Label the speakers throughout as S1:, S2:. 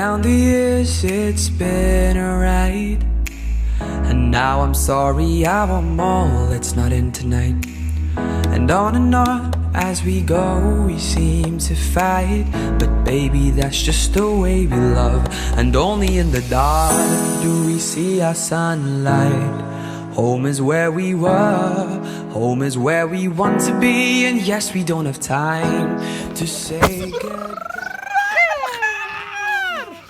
S1: Down the years it's been a ride, and now I'm sorry I want more, let's not end tonight. And on as we go we seem to fight, but baby that's just the way we love. And only in the dark do we see our sunlight. Home is where we were, home is where we want to be. And yes, we don't have time to say goodbye.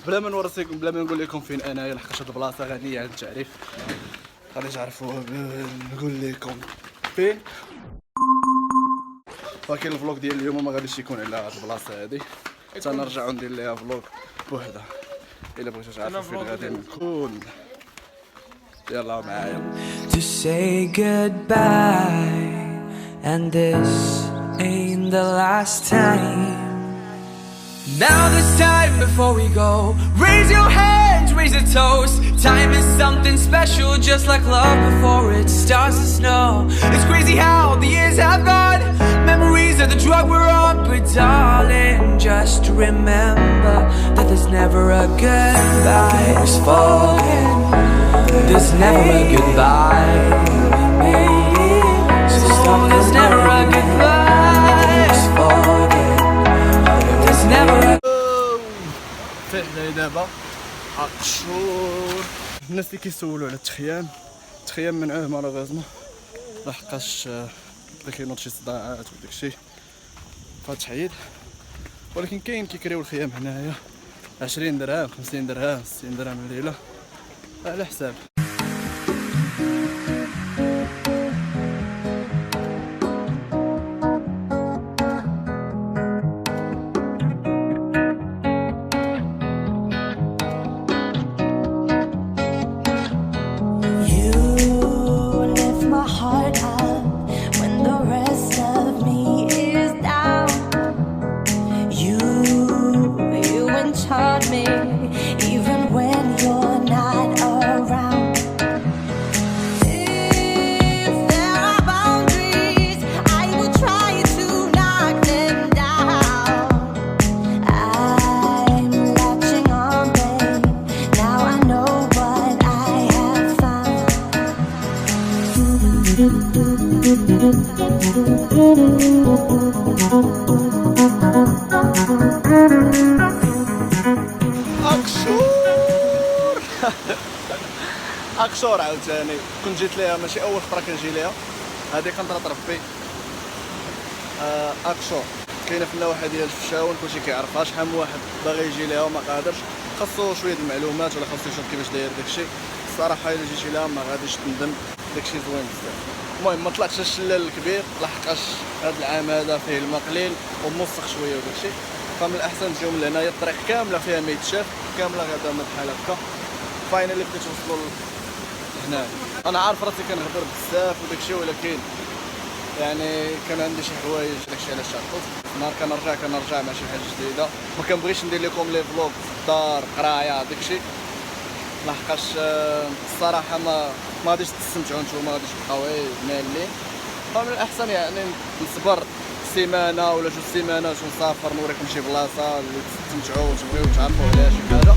S2: بلا ما نورثيكم، بلا ما نقول لكم فين انايا، لحقاش هاد البلاصه غنيه عن التعريف، غادي تعرفوا نقول لكم فين. ولكن الفلوق ديال اليوم ما غاديش يكون على هاد البلاصه هادي، حتى نرجعوا ندير ليها فلوق بوحدها. الا بغيتو تعرفوا فين غادي نكون يلا معايا.
S1: To say goodbye, and this ain't the last time. Now this time before we go, raise your hands, raise a toast. Time is something special, just like love before it starts to snow. It's crazy how the years have gone, memories of the drug we're on. But darling, just remember that there's never a goodbye. Just forget, there's never a goodbye. So there's never a goodbye. Just forget, there's never a
S2: فين دابا عقشور. الناس اللي كيسولوا على التخيام منعوه مالوغوزمون، لحقاش بدا كينوض شي صداعات وداكشي فتحيد. ولكن كاين كيكريو الخيام هنايا 20 درهم 50 درهم 60 درهم الليله على حساب. اكشور عاوتاني كنت جيت ليها، ماشي اول خطره كنجي ليها، هذه كنطرط ربي. اكشور كاينه في النواحي ديال الفشاون، كلشي كيعرفها. شحال من واحد باغي يجي ليها وما قادرش، خاصو شويه د المعلومات ولا خاصو يشوف كيفاش داير داكشي. الصراحه الا جيتي لها ما غاديش تندم، داكشي زوين بزاف. المهم ما طلعتش الشلال الكبير لحقاش هذا العام هذا فيه الماء قليل وموسخ شويه وداكشي، فمن الاحسن تجيو من هنايا. الطريق كامله فيها ما يتشاف، كامله غادا بحال هكا. فاينالي بديت توصلوا هنا. انا عارف راسي كنهضر بزاف وداكشي، ولكن يعني كان عندي شي حوايج داكشي علاش تعطلت. نهار كنرجع مع شي حاجه جديده. ما كنبغيش ندير لكم لي فلوغ في الدار قرايه داكشي، لحقاش الصراحه ما غاديش تستمتعوا نتوما، ما غاديش تبقاو مالين. فمن الاحسن يعني نصبر سيمانه ولا جوج سيمانات ونسافر نوريكم شي بلاصه اللي تستمتعوا وتبغيو تعرفوا عليها شي حاجه.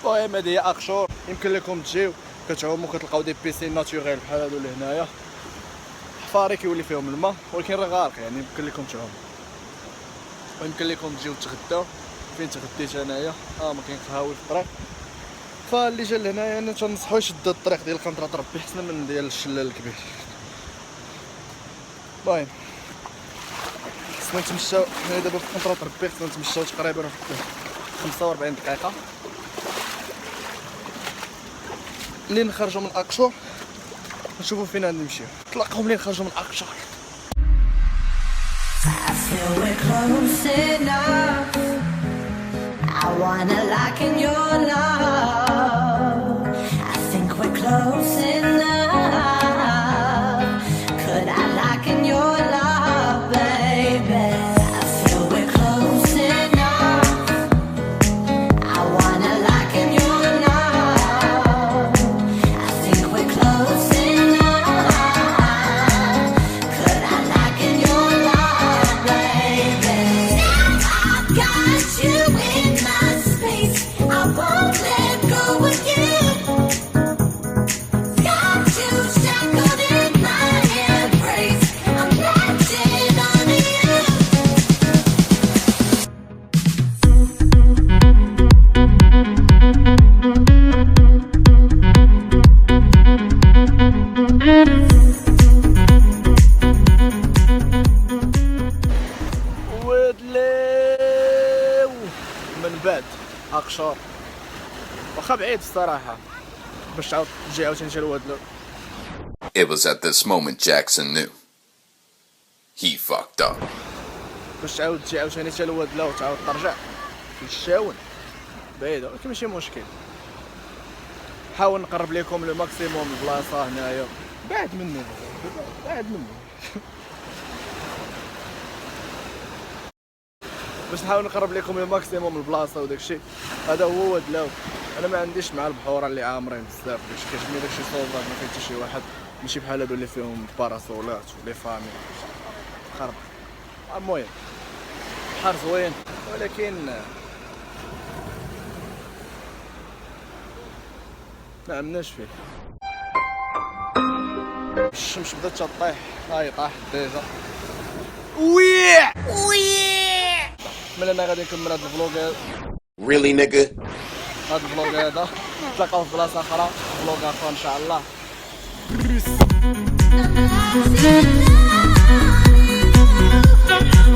S2: المهم هذه هي اكشور. يمكن لكم تجيو كتعوموا كتلقاو دي بيسين ناتوريل بحال هادو اللي هنايا، حفاري كيولي فيهم الماء ولكن راه غارق، يعني يمكن لكم تعوموا. ويمكن لكم تجيو تغداو. فين تغديت انايا؟ ما كاين قهاوي في الطريق. فاللي جا لهنايا انا تنصحو يشد الطريق ديال قنطرة ربي حسن من ديال الشلال الكبير. المهم خصنا نتمشاو حنا دابا في قنطرة ربي، خصنا نتمشاو تقريبا 45 دقيقة منين نخرجوا من اكشور نشوفوا فين نمشيو. تلاقاو منين نخرجوا من اكشور.
S3: I feel we're close enough. I wanna lock in your love. I think we're close enough. Could I lock in your love, baby? I feel we're close enough. I wanna lock in your love. I think we're close enough. Could I lock in your love, baby? Now I've got you in my space. I won't let go of you. Got you shackled in my embrace. I'm latching onto you.
S2: ودلاو من بعد اكشور واخا بعيد الصراحه باش تعاود تجي عاوتاني حتى لوادلاو.
S4: It was at this moment Jackson knew. He fucked up.
S2: باش تعاود تجي عاوتاني حتى لوادلاو وتعاود ترجع في الشاون بعيده، ولكن ماشي مشكل. حاول نقرب لكم لو ماكسيموم البلاصه هنايا بعد مني باش نحاول نقرب لكم لو ماكسيموم البلاصه وداكشي. هذا هو ودلاو. انا ما عنديش مع البحوره اللي عامرين بزاف، باش كيعجبني داكشي صوبات ما فيه حتى شي واحد، ماشي بحال هادو اللي فيهم باراسولات ولي فامي خرب. المهم بحر زوين ولكن ما عملناش فيه. الشمس بدات تطيح، هاي طاحت ديجا. من هنا غادي نكمل هاد الفلوق هذا.
S4: Really, nigga?
S2: هاد الفلوق هذا نتلاقاو في بلاصه اخرى، فلوق اخر ان شاء الله.
S3: I'm lost in love.